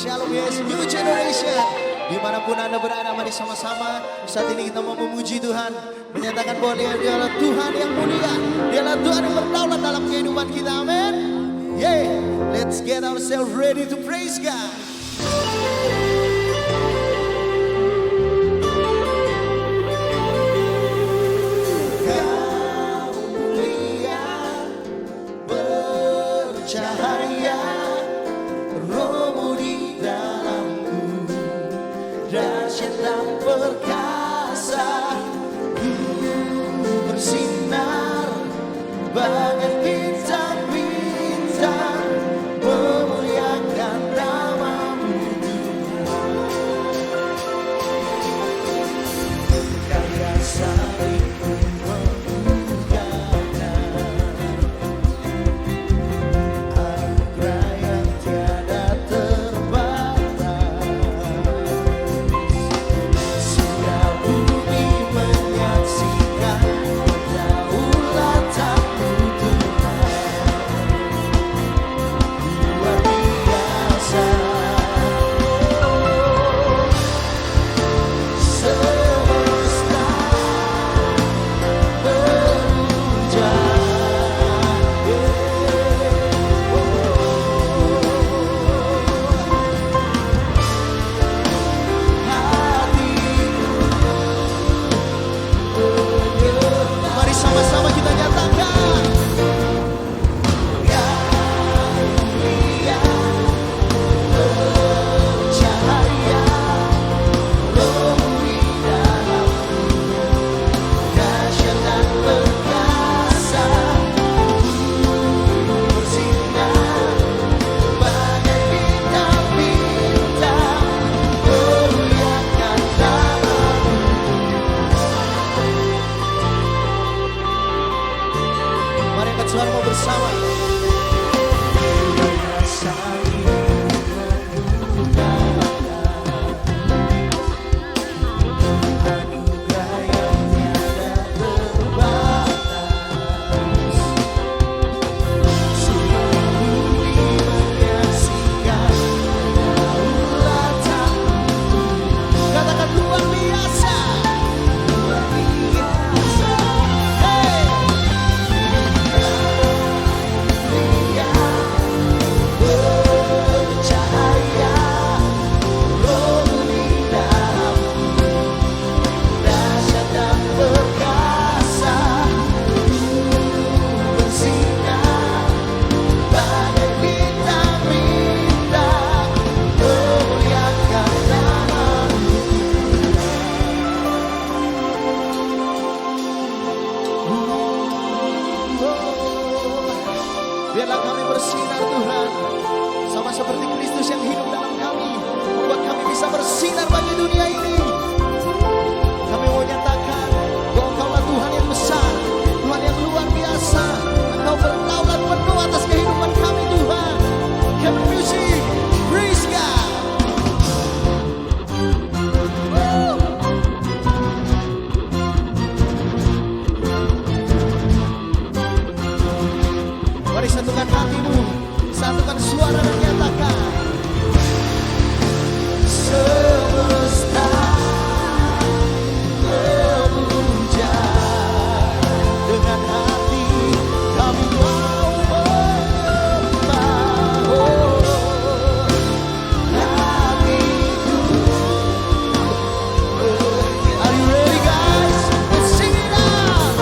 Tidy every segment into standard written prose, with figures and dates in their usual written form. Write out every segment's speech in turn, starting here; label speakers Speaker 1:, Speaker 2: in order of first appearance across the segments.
Speaker 1: Shalom Yes New Generation. Dimanapun Anda berada, mari sama-sama saat ini kita mau memuji Tuhan, menyatakan bahwa Dia adalah Tuhan yang mulia, Dia adalah Tuhan yang berdaulat dalam kehidupan kita. Amin. Yeah, let's get ourselves ready to praise God. Kau mulia, bercahaya, Roh-Mu di dalamku, dahsyat dan perkasa, Ku bersinar bagai bintang-bintang, memuliakan nama-Mu. Kaya salibku memuliakan anugerah yang tiada terbatas. Sudah bumi menyaksikan kedaulatan-Mu Tuhan, luar biasa. Semesta berujar, mari sama-sama kita nyatakan. Cahaya, Roh-Mu di dalamku, dahsyat dan perkasa, bersinar bagai bintang-bintang, memuliakan nama-Mu. Mari angkat suaramu bersama. Anugerah yang tiada terbatas, seluruh bumi menyaksikan kedaulatan-Mu. Katakan luar biasa, luar biasa. Hey, mulia, bercahaya, Roh-Mu di dalamku, dahsyat dan perkasa, bersinar bagai bintang-bintang, memuliakan nama-Mu. Biarlah kami bersinar Tuhan, sama seperti Kristus yang hidup dalam kami, membuat kami bisa bersinar bagi dunia ini. Kami mau nyatakan bahwa Engkaulah Tuhan yang besar, Tuhan yang luar biasa. Engkau berdaulat penuh atas kehidupan kami Tuhan. Come on music, praise God. Mari satukan hatimu, satukan suara dan nyatakan. Semesta memuja, dengan hati kami mau membangun hatiku. Are you ready guys? Let's sing it out.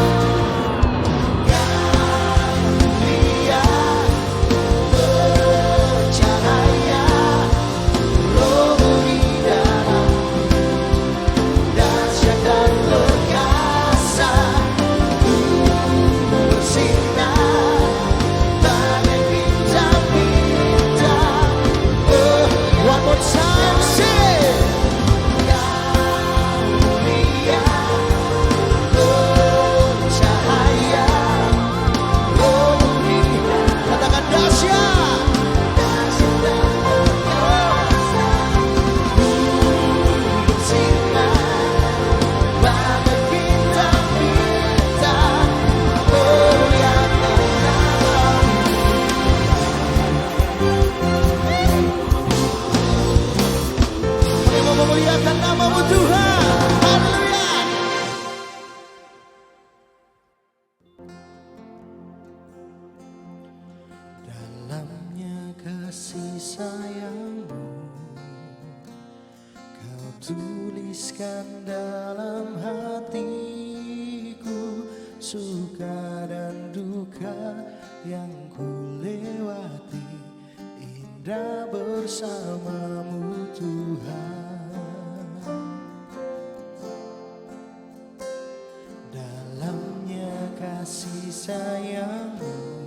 Speaker 1: Mulia, bercahaya, Roh-Mu di dalamku, sayangmu Kau tuliskan dalam hatiku, suka dan duka yang ku lewati, indah bersamamu Tuhan. Dalamnya kasih sayangmu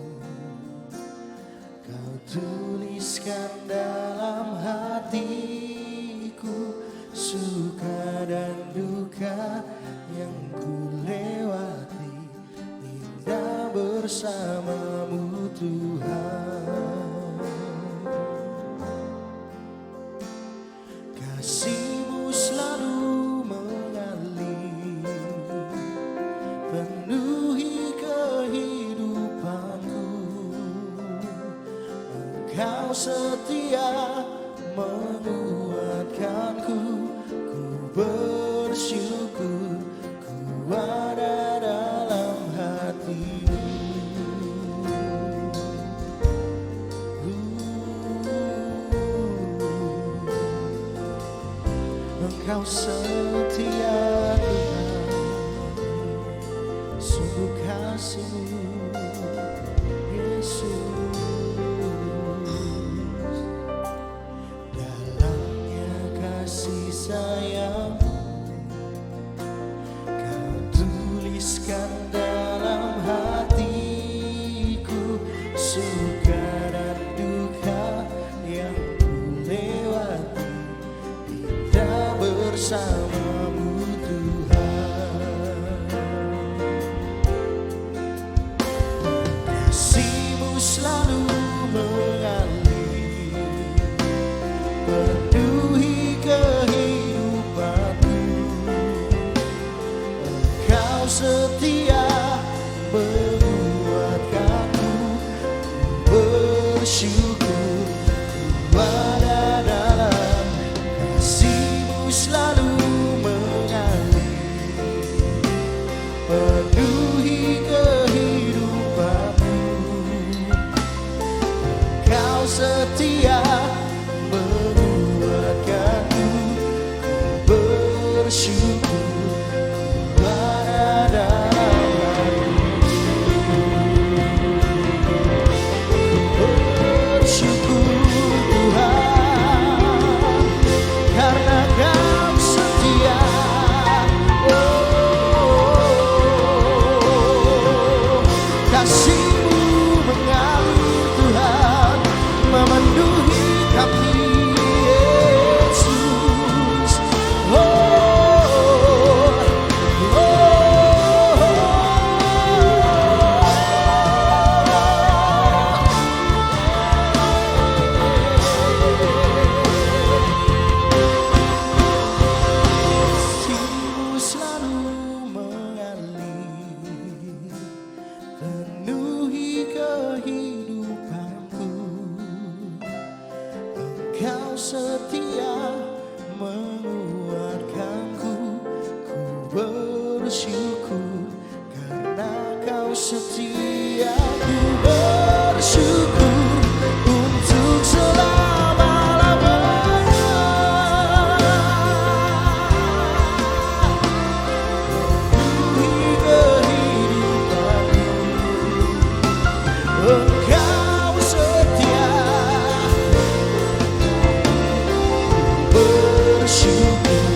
Speaker 1: Kau tuliskan dalam hatiku, suka dan duka yang ku lewati, indah bersamamu Tuhan. Kasih-Mu selalu mengalir, penuhi kehidupanku. Engkau setia menguatkanku, ku bersyukur ku ada dalam hati-Mu. Engkau setia Tuhan, sungguh kasih-Mu Yesus. Kasih sayangmu Kau tuliskan dalam hatiku, suka dan duka yang ku lewati, indah bersamamu Tuhan. Kasih-Mu selalu mengalir, penuhi kehidupanku. Engkau setia menguatkanku, bersyukur ku ada dalam kasih-Mu selalu mengalir, penuhi kehidupanku. Engkau setia menguatkanku, bersyukur ada dalam hatiku. Bersyukur Tuhan, karena Kau setia. Kasih-Mu mengalir Tuhan, memenuhi kami Yesus. Kasih-Mu selalu mengalir, penuhi kehidupanku. Engkau setia menguatkanku, ku bersyukur karena Kau setia. Ku bersyukur untuk selama-lamanya, penuhi kehidupanku. Engkau setia, bersyukur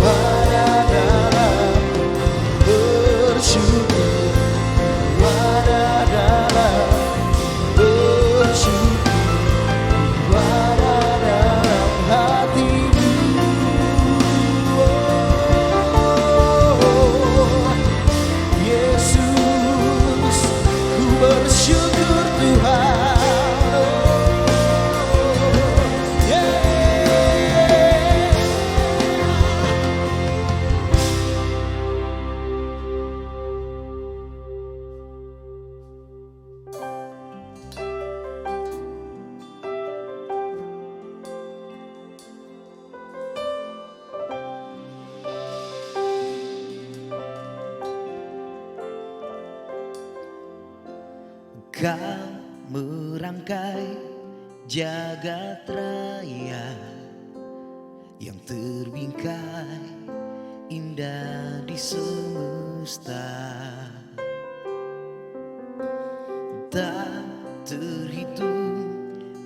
Speaker 1: ada dalam, bersyukur ada dalam, bersyukur ada dalam hati-Mu. Yesus, ku bersyukur Tuhan. Kau merangkai jagat raya yang terbingkai indah di semesta, tak terhitung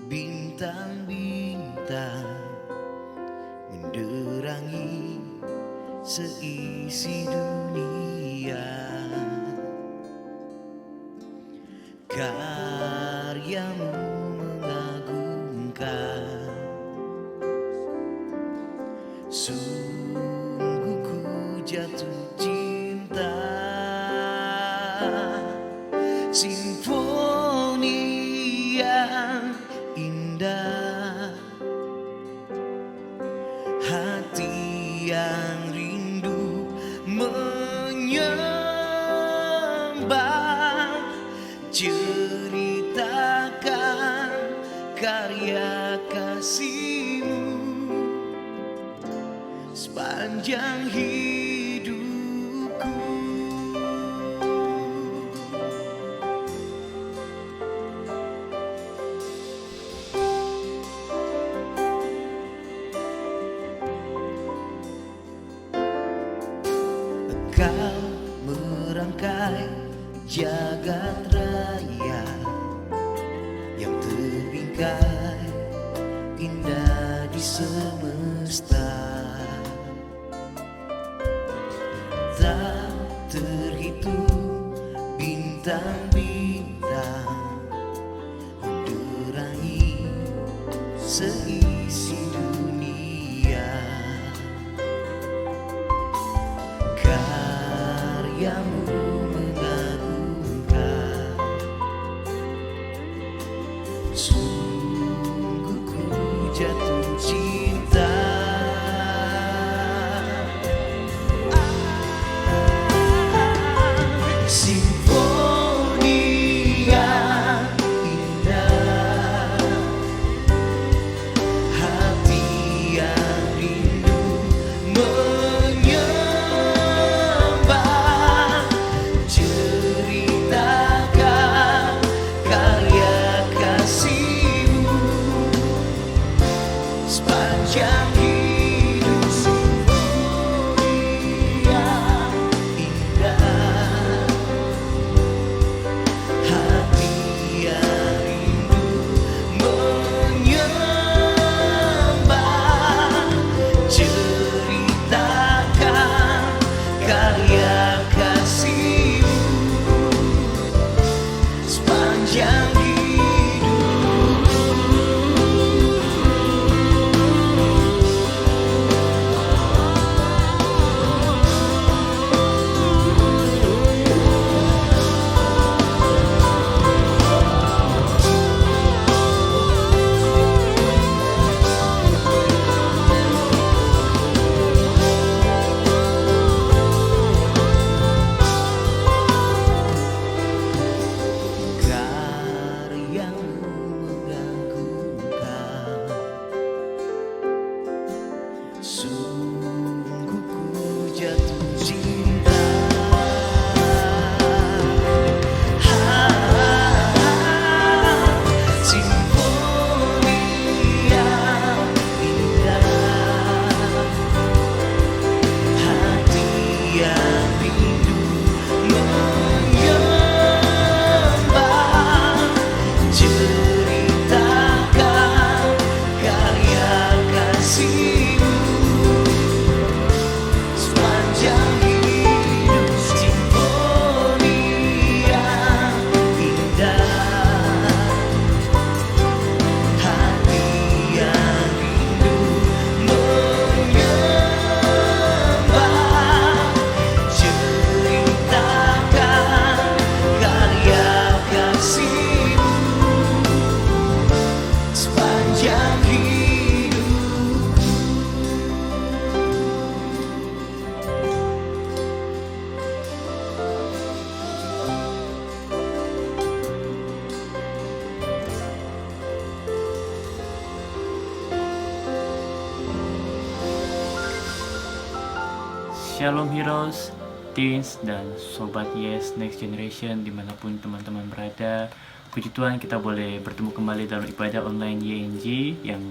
Speaker 1: bintang-bintang menerangi seisi dunia. Karyamu mengagumkan, sungguh ku jatuh cinta. Simfoni yang indah, hati yang rindu menyembah, ceritakan karya kasih-Mu sepanjang hidupku. Engkau merangkai jagat raya yang terbingkai indah di semesta, tak terhitung bintang-bintang menerangi seisi dunia. Karyamu mengagumkan, sungguh ku jatuh cinta. Simfoni yang indah, hati yang rindu menyembah, ceritakan karya kasih-Mu sepanjang hidup. Simfoni yang indah, hati yang rindu menyembah, ceritakan karya kasih-Mu sepanjang hidup. Karyamu mengagumkan, sungguh ku jatuh cinta. Simfoni yang indah, hati yang rindu menyembah, ceritakan karya kasih-Mu sepanjang hidup. Simfoni yang indah, hati yang rindu menyembah, ceritakan karya kasih-Mu sepanjang hidup.
Speaker 2: Shalom Heroes, Teens, dan Sobat Yes Next Generation dimanapun teman-teman berada. Puji Tuhan kita boleh bertemu kembali dalam ibadah online YNG yang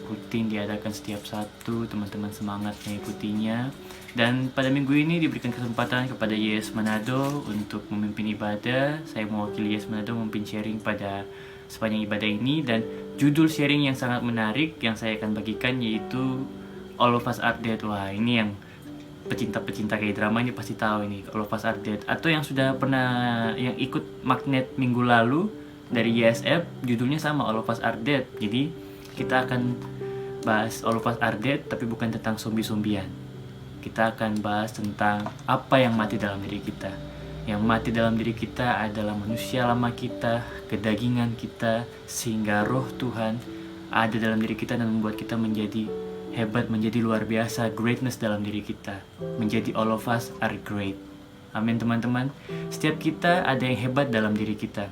Speaker 2: rutin diadakan setiap Sabtu. Teman-teman semangat mengikutinya. Dan pada minggu ini diberikan kesempatan kepada YS Manado untuk memimpin ibadah. Saya mewakili YS Manado memimpin sharing pada sepanjang ibadah ini. Dan judul sharing yang sangat menarik yang saya akan bagikan yaitu All of Us Are Dead. Wah, ini yang pecinta-pecinta kayak drama ini pasti tahu ini, All of Us Are Dead. Atau yang sudah pernah yang ikut magnet minggu lalu dari YSF, judulnya sama, All of Us Are Dead. Jadi kita akan bahas All of Us Are Dead, tapi bukan tentang zombie-zombian. Kita akan bahas tentang apa yang mati dalam diri kita. Yang mati dalam diri kita adalah manusia lama kita, kedagingan kita, sehingga roh Tuhan ada dalam diri kita dan membuat kita menjadi hebat, menjadi luar biasa, greatness dalam diri kita. Menjadi all of us are great. Amin teman-teman. Setiap kita ada yang hebat dalam diri kita.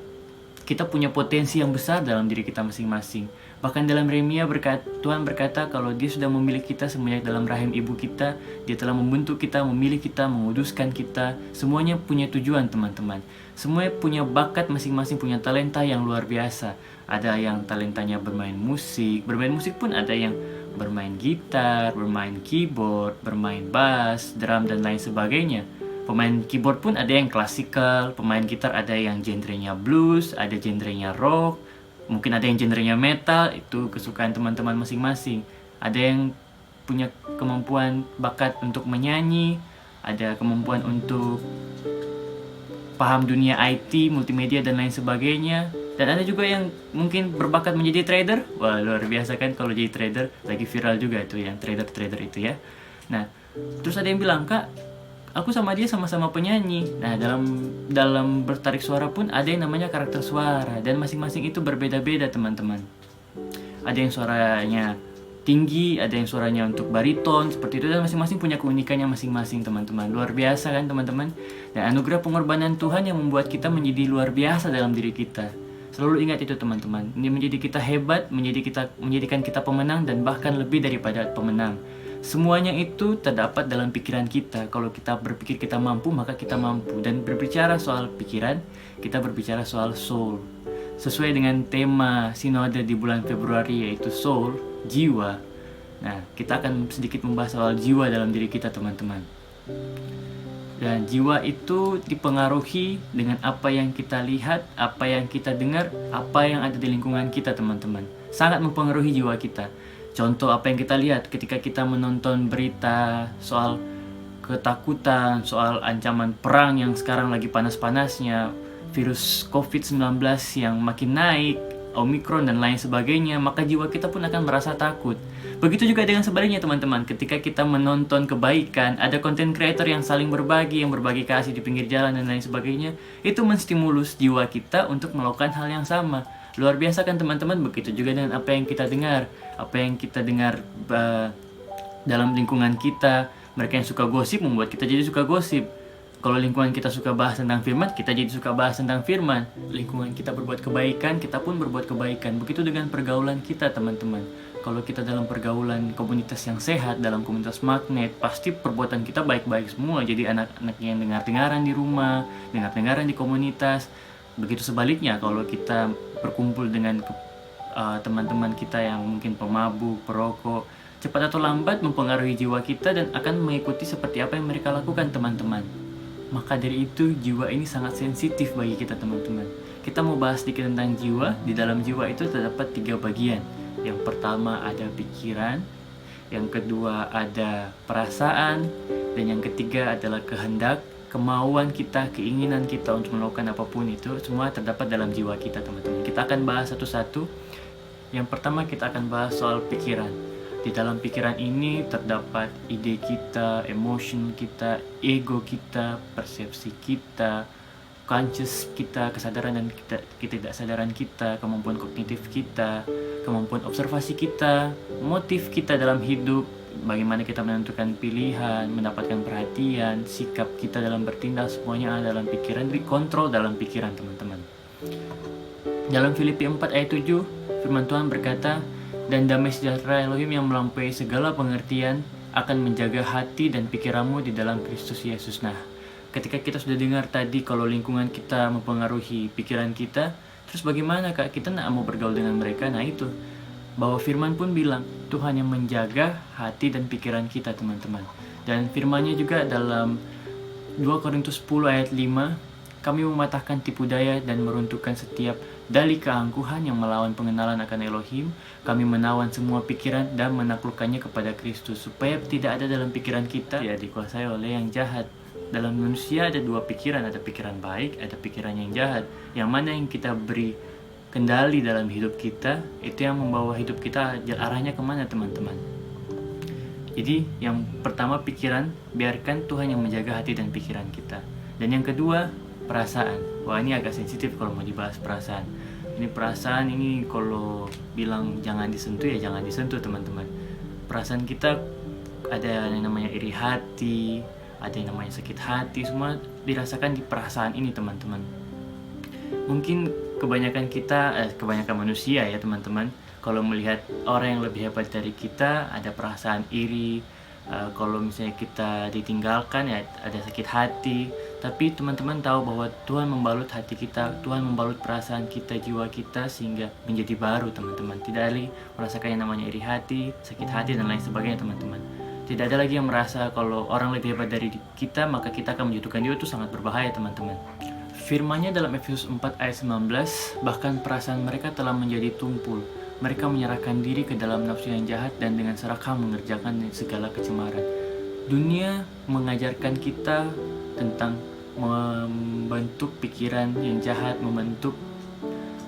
Speaker 2: Kita punya potensi yang besar dalam diri kita masing-masing. Bahkan dalam Yeremia Tuhan berkata kalau Dia sudah memilih kita semenjak dalam rahim ibu kita, Dia telah membentuk kita, memilih kita, menguduskan kita. Semuanya punya tujuan teman-teman. Semuanya punya bakat masing-masing, punya talenta yang luar biasa. Ada yang talentanya bermain musik pun ada yang bermain gitar, bermain keyboard, bermain bass, drum dan lain sebagainya. Pemain keyboard pun ada yang klasikal, pemain gitar ada yang genrenya blues, ada genrenya rock, mungkin ada yang genrenya metal, itu kesukaan teman-teman masing-masing. Ada yang punya kemampuan bakat untuk menyanyi, ada kemampuan untuk paham dunia IT, multimedia dan lain sebagainya. Dan ada juga yang mungkin berbakat menjadi trader. Wah, luar biasa kan kalau jadi trader. Lagi viral juga itu yang trader-trader itu ya. Nah, terus ada yang bilang, "Kak, aku sama dia sama-sama penyanyi." Nah, dalam bertarik suara pun ada yang namanya karakter suara. Dan masing-masing itu berbeda-beda teman-teman. Ada yang suaranya tinggi, ada yang suaranya untuk bariton, seperti itu. Dan masing-masing punya keunikannya masing-masing teman-teman. Luar biasa kan teman-teman. Dan anugerah pengorbanan Tuhan yang membuat kita menjadi luar biasa dalam diri kita. Selalu ingat itu teman-teman. Ini menjadi kita hebat, menjadikan kita pemenang dan bahkan lebih daripada pemenang. Semuanya itu terdapat dalam pikiran kita. Kalau kita berpikir kita mampu, maka kita mampu. Dan berbicara soal pikiran, kita berbicara soal soul. Sesuai dengan tema sinode di bulan Februari yaitu soul, jiwa. Nah, kita akan sedikit membahas soal jiwa dalam diri kita teman-teman. Dan jiwa itu dipengaruhi dengan apa yang kita lihat, apa yang kita dengar, apa yang ada di lingkungan kita teman-teman. Sangat mempengaruhi jiwa kita. Contoh apa yang kita lihat ketika kita menonton berita soal ketakutan, soal ancaman perang yang sekarang lagi panas-panasnya, virus COVID-19 yang makin naik, Omikron dan lain sebagainya, maka jiwa kita pun akan merasa takut. Begitu juga dengan sebaliknya teman-teman, ketika kita menonton kebaikan, ada content creator yang saling berbagi, yang berbagi kasih di pinggir jalan dan lain sebagainya, itu menstimulus jiwa kita untuk melakukan hal yang sama. Luar biasa kan teman-teman. Begitu juga dengan apa yang kita dengar, dalam lingkungan kita. Mereka yang suka gosip membuat kita jadi suka gosip. Kalau lingkungan kita suka bahas tentang firman, kita jadi suka bahas tentang firman. Lingkungan kita berbuat kebaikan, kita pun berbuat kebaikan. Begitu dengan pergaulan kita teman-teman. Kalau kita dalam pergaulan komunitas yang sehat, dalam komunitas magnet, pasti perbuatan kita baik-baik semua. Jadi anak-anak yang dengar-dengaran di rumah, dengar-dengaran di komunitas. Begitu sebaliknya kalau kita berkumpul dengan teman-teman kita yang mungkin pemabuk, perokok, cepat atau lambat mempengaruhi jiwa kita dan akan mengikuti seperti apa yang mereka lakukan teman-teman. Maka dari itu jiwa ini sangat sensitif bagi kita teman-teman. Kita mau bahas sedikit tentang jiwa. Di dalam jiwa itu terdapat 3 bagian. Yang pertama ada pikiran, yang kedua ada perasaan, dan yang ketiga adalah kehendak, kemauan kita, keinginan kita untuk melakukan apapun itu. Semua terdapat dalam jiwa kita teman-teman. Kita akan bahas satu-satu. Yang pertama kita akan bahas soal pikiran. Di dalam pikiran ini terdapat ide kita, emotion kita, ego kita, persepsi kita, conscious kita, kesadaran dan ketidaksadaran kita, kemampuan kognitif kita, kemampuan observasi kita, motif kita dalam hidup, bagaimana kita menentukan pilihan, mendapatkan perhatian, sikap kita dalam bertindak, semuanya ada dalam pikiran, dikontrol dalam pikiran teman-teman. Dalam Filipi 4 ayat 7, firman Tuhan berkata, "Dan damai sejahtera Elohim yang melampaui segala pengertian akan menjaga hati dan pikiranmu di dalam Kristus Yesus." Nah, ketika kita sudah dengar tadi kalau lingkungan kita mempengaruhi pikiran kita, terus Terus bagaimana Kak? Kita nggak mau bergaul dengan mereka. Nah itu, bahwa firman pun bilang Tuhan yang menjaga hati dan pikiran kita teman-teman. Dan firmannya juga dalam 2 Korintus 10 ayat 5, kami mematahkan tipu daya dan meruntuhkan setiap dalih keangkuhan yang melawan pengenalan akan Elohim. Kami menawan semua pikiran dan menaklukkannya kepada Kristus, supaya tidak ada dalam pikiran kita tidak dikuasai oleh yang jahat. Dalam manusia ada dua pikiran, ada pikiran baik, ada pikiran yang jahat. Yang mana yang kita beri kendali dalam hidup kita, itu yang membawa hidup kita arahnya kemana teman-teman. Jadi yang pertama pikiran, biarkan Tuhan yang menjaga hati dan pikiran kita. Dan yang kedua, perasaan. Wah, ini agak sensitif kalau mau dibahas perasaan. Ini perasaan ini kalau bilang jangan disentuh ya jangan disentuh teman-teman. Perasaan kita ada yang namanya iri hati, ada yang namanya sakit hati, semua dirasakan di perasaan ini teman-teman. Mungkin kebanyakan manusia ya teman-teman, kalau melihat orang yang lebih hebat dari kita ada perasaan iri. Kalau misalnya kita ditinggalkan ya ada sakit hati. Tapi teman-teman tahu bahwa Tuhan membalut hati kita, Tuhan membalut perasaan kita, jiwa kita sehingga menjadi baru teman-teman. Tidak lagi merasakan yang namanya iri hati, sakit hati dan lain sebagainya teman-teman. Tidak ada lagi yang merasa kalau orang lebih hebat dari kita maka kita akan menjatuhkan dia. Itu sangat berbahaya teman-teman. Firman-Nya dalam Efesus 4 ayat 19, bahkan perasaan mereka telah menjadi tumpul. Mereka menyerahkan diri ke dalam nafsu yang jahat dan dengan serakah mengerjakan segala kecemaran. Dunia mengajarkan kita tentang membentuk pikiran yang jahat, membentuk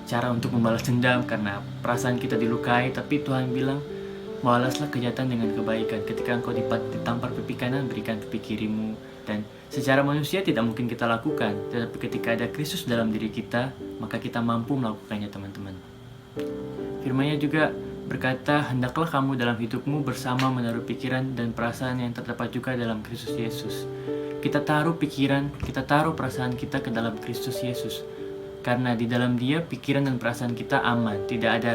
Speaker 2: cara untuk membalas dendam karena perasaan kita dilukai. Tapi Tuhan bilang, balaslah kejahatan dengan kebaikan. Ketika engkau ditampar pipi kanan, berikan pipi kirimu. Dan secara manusia tidak mungkin kita lakukan, tetapi ketika ada Kristus dalam diri kita, maka kita mampu melakukannya teman-teman. Firman-Nya juga berkata, hendaklah kamu dalam hidupmu bersama menaruh pikiran dan perasaan yang terdapat juga dalam Kristus Yesus. Kita taruh pikiran, kita taruh perasaan kita ke dalam Kristus Yesus. Karena di dalam Dia pikiran dan perasaan kita aman, tidak ada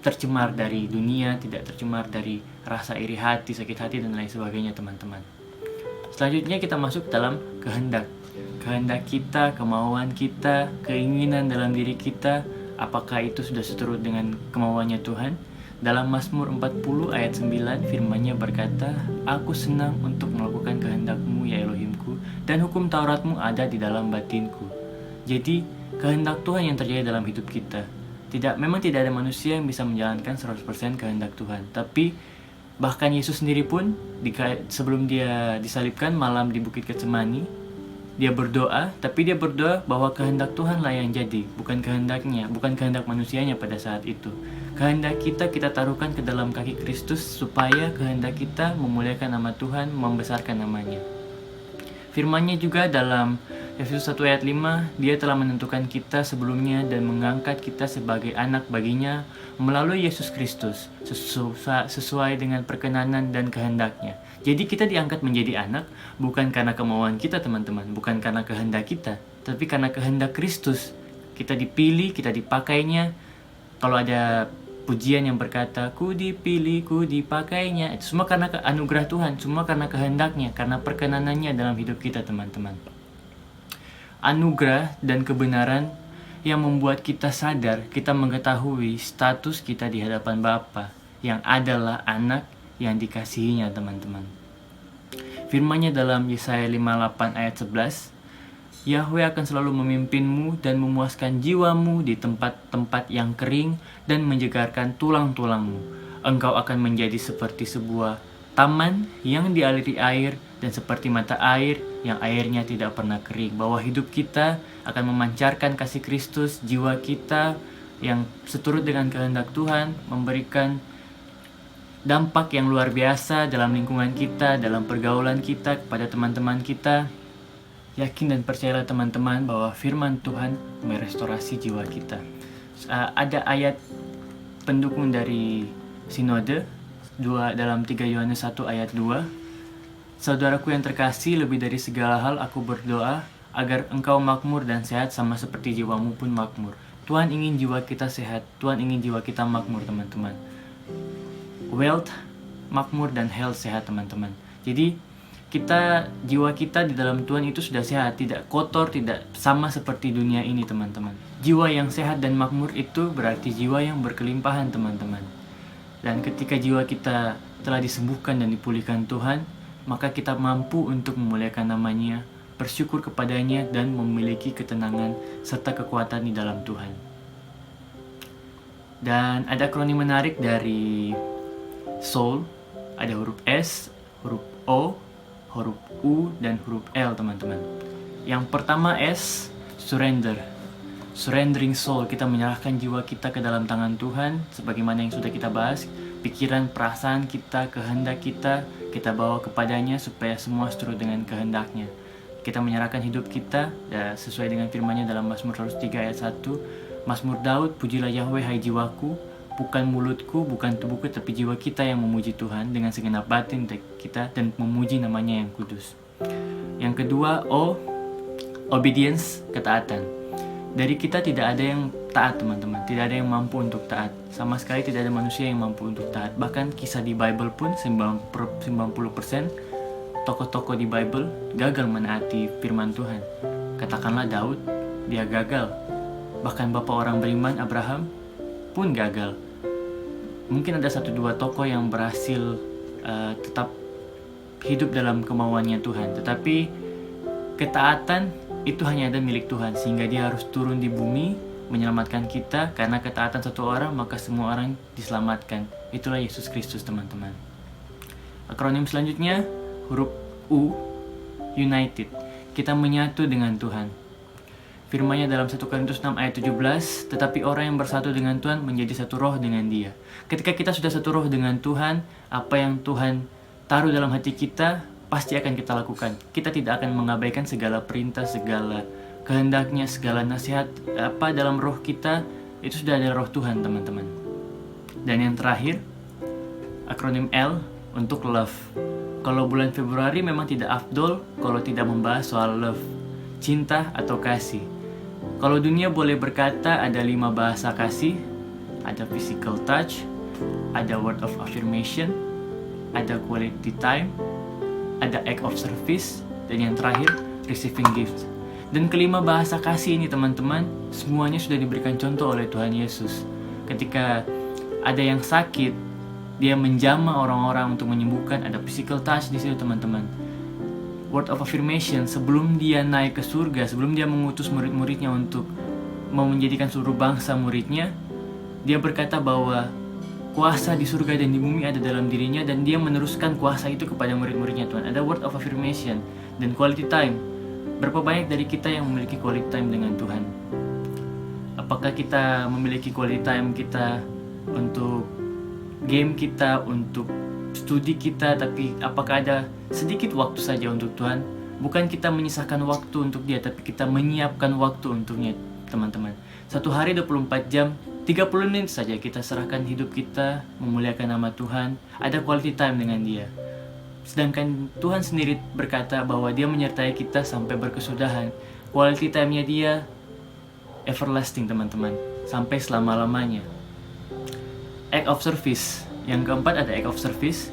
Speaker 2: tercemar dari dunia, tidak tercemar dari rasa iri hati, sakit hati dan lain sebagainya teman-teman. Selanjutnya kita masuk dalam kehendak. Kehendak kita, kemauan kita, keinginan dalam diri kita, apakah itu sudah seturut dengan kemauannya Tuhan? Dalam Mazmur 40 ayat 9 firman-Nya berkata, aku senang untuk melakukan kehendak-Mu ya Elohimku, dan hukum Taurat-Mu ada di dalam batinku. Jadi kehendak Tuhan yang terjadi dalam hidup kita. Memang tidak ada manusia yang bisa menjalankan 100% kehendak Tuhan. Tapi bahkan Yesus sendiri pun sebelum Dia disalibkan malam di Bukit Getsemani, Dia berdoa, tapi Dia berdoa bahwa kehendak Tuhanlah yang jadi, bukan kehendaknya, bukan kehendak manusianya pada saat itu. Kehendak kita taruhkan ke dalam kaki Kristus supaya kehendak kita memuliakan nama Tuhan, membesarkan namanya. Firman-Nya juga dalam Efesus 1 ayat 5, Dia telah menentukan kita sebelumnya dan mengangkat kita sebagai anak baginya melalui Yesus Kristus, sesuai dengan perkenanan dan kehendak-Nya. Jadi kita diangkat menjadi anak bukan karena kemauan kita teman-teman, bukan karena kehendak kita, tapi karena kehendak Kristus. Kita dipilih, kita dipakainya. Kalau ada pujian yang berkata, ku dipilih, ku dipakainya, itu semua karena anugerah Tuhan, semua karena kehendaknya, karena perkenanannya dalam hidup kita teman-teman. Anugerah dan kebenaran yang membuat kita sadar, kita mengetahui status kita di hadapan Bapa yang adalah anak yang dikasihinya teman-teman. Firman-Nya dalam Yesaya 58 ayat 11, Yahweh akan selalu memimpinmu dan memuaskan jiwamu di tempat-tempat yang kering dan menyegarkan tulang-tulangmu. Engkau akan menjadi seperti sebuah taman yang dialiri air dan seperti mata air yang airnya tidak pernah kering. Bahwa hidup kita akan memancarkan kasih Kristus, jiwa kita yang seturut dengan kehendak Tuhan, memberikan dampak yang luar biasa dalam lingkungan kita, dalam pergaulan kita, kepada teman-teman kita. Yakin dan percayalah teman-teman bahwa firman Tuhan merestorasi jiwa kita. Ada ayat pendukung dari sinode dalam 3 Yohanes 1 ayat 2. Saudaraku yang terkasih, lebih dari segala hal aku berdoa agar engkau makmur dan sehat sama seperti jiwamu pun makmur. Tuhan ingin jiwa kita sehat, Tuhan ingin jiwa kita makmur teman-teman. Wealth, makmur dan health sehat teman-teman. Jadi jiwa kita di dalam Tuhan itu sudah sehat, tidak kotor, tidak sama seperti dunia ini, teman-teman. Jiwa yang sehat dan makmur itu berarti jiwa yang berkelimpahan, teman-teman. Dan ketika jiwa kita telah disembuhkan dan dipulihkan Tuhan, maka kita mampu untuk memuliakan namanya, bersyukur kepadanya, dan memiliki ketenangan serta kekuatan di dalam Tuhan. Dan ada akronim menarik dari Soul, ada huruf S, huruf O, huruf U, dan huruf L, teman-teman. Yang pertama S, surrender. Surrendering soul, kita menyerahkan jiwa kita ke dalam tangan Tuhan, sebagaimana yang sudah kita bahas. Pikiran, perasaan kita, kehendak kita bawa kepadanya supaya semua seturut dengan kehendaknya. Kita menyerahkan hidup kita sesuai dengan firman-Nya dalam Mazmur 103 ayat 1. Mazmur Daud, pujilah Yahweh hai jiwaku, bukan mulutku, bukan tubuhku, tapi jiwa kita yang memuji Tuhan dengan segenap batin kita dan memuji namanya yang kudus. Yang kedua, O, obedience, ketaatan. Dari kita tidak ada yang taat, teman-teman. Tidak ada yang mampu untuk taat. Sama sekali tidak ada manusia yang mampu untuk taat. Bahkan kisah di Bible pun 90% tokoh-tokoh di Bible gagal menaati firman Tuhan. Katakanlah Daud, dia gagal. Bahkan bapak orang beriman Abraham pun gagal. Mungkin ada 1-2 tokoh yang berhasil tetap hidup dalam kemauannya Tuhan. Tetapi ketaatan itu hanya ada milik Tuhan, sehingga dia harus turun di bumi menyelamatkan kita. Karena ketaatan satu orang, maka semua orang diselamatkan. Itulah Yesus Kristus, teman-teman. Akronim selanjutnya huruf U, united. Kita menyatu dengan Tuhan. Firman-Nya dalam 1 Korintus 6 ayat 17, tetapi orang yang bersatu dengan Tuhan menjadi satu roh dengan Dia. Ketika kita sudah satu roh dengan Tuhan, apa yang Tuhan taruh dalam hati kita pasti akan kita lakukan. Kita tidak akan mengabaikan segala perintah, segala kehendaknya, segala nasihat apa dalam roh kita. Itu sudah ada roh Tuhan, teman-teman. Dan yang terakhir, akronim L untuk love. Kalau bulan Februari memang tidak afdol kalau tidak membahas soal love, cinta atau kasih. Kalau dunia boleh berkata ada 5 bahasa kasih, ada physical touch, ada word of affirmation, ada quality time, ada act of service, dan yang terakhir receiving gifts. Dan kelima bahasa kasih ini, teman-teman, semuanya sudah diberikan contoh oleh Tuhan Yesus. Ketika ada yang sakit, dia menjamah orang-orang untuk menyembuhkan. Ada physical touch di situ, teman-teman. Word of affirmation, sebelum dia naik ke surga, sebelum dia mengutus murid-muridnya untuk mau menjadikan seluruh bangsa muridnya, dia berkata bahwa kuasa di surga dan di bumi ada dalam dirinya, dan dia meneruskan kuasa itu kepada murid-muridnya, Tuhan. Ada word of affirmation dan quality time. Berapa banyak dari kita yang memiliki quality time dengan Tuhan? Apakah kita memiliki quality time kita untuk game kita, untuk studi kita, tapi apakah ada sedikit waktu saja untuk Tuhan? Bukan kita menyisahkan waktu untuk Dia, tapi kita menyiapkan waktu untuknya, teman-teman. Satu hari 24 jam, 30 menit saja kita serahkan hidup kita, memuliakan nama Tuhan, ada quality time dengan Dia. Sedangkan Tuhan sendiri berkata bahwa Dia menyertai kita sampai berkesudahan. Quality time-nya Dia everlasting, teman-teman, sampai selama-lamanya. Act of service. Yang keempat ada act of service.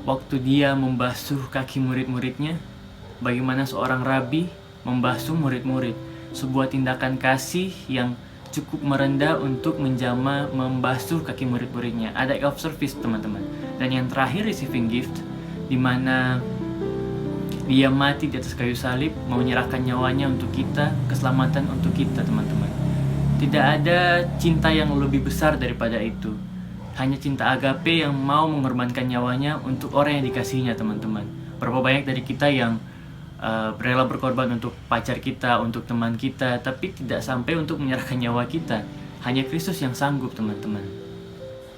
Speaker 2: Waktu Dia membasuh kaki murid-muridnya, bagaimana seorang rabi membasuh murid-murid. Sebuah tindakan kasih yang cukup merendah untuk menjamah, membasuh kaki murid-muridnya. Ada act of service, teman-teman. Dan yang terakhir receiving gift, di mana Dia mati di atas kayu salib, mau menyerahkan nyawanya untuk kita, keselamatan untuk kita, teman-teman. Tidak ada cinta yang lebih besar daripada itu. Hanya cinta agape yang mau mengorbankan nyawanya untuk orang yang dikasihinya, teman-teman. Berapa banyak dari kita yang rela berkorban untuk pacar kita, untuk teman kita, tapi tidak sampai untuk menyerahkan nyawa kita. Hanya Kristus yang sanggup, teman-teman.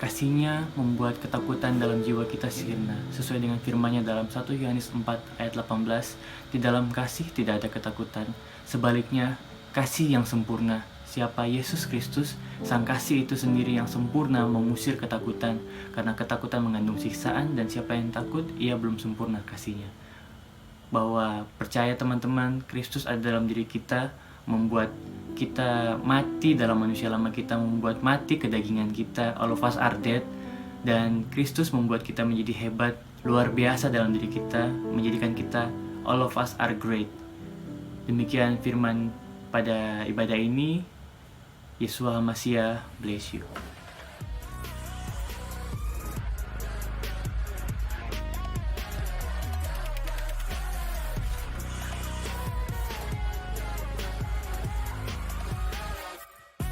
Speaker 2: Kasih-Nya membuat ketakutan dalam jiwa kita sirna, sesuai dengan firman-Nya dalam 1 Yohanes 4 ayat 18. Di dalam kasih tidak ada ketakutan, sebaliknya kasih yang sempurna. Siapa Yesus Kristus, sang kasih itu sendiri yang sempurna mengusir ketakutan, karena ketakutan mengandung siksaan, dan siapa yang takut, ia belum sempurna kasih-Nya. Bahwa percaya, teman-teman, Kristus ada dalam diri kita, membuat kita mati dalam manusia lama kita, membuat mati kedagingan kita. All of us are dead. Dan Kristus membuat kita menjadi hebat, luar biasa dalam diri kita, menjadikan kita all of us are great. Demikian firman pada ibadah ini. Yeshua HaMashiach bless you.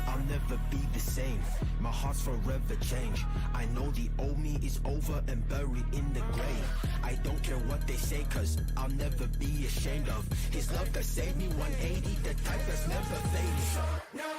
Speaker 3: I'll never be the same. My heart's forever changed. I know the old me is over and buried in the grave. I don't care what they say, cause I'll never be ashamed of His love that saved me. 180, the type that's never fading.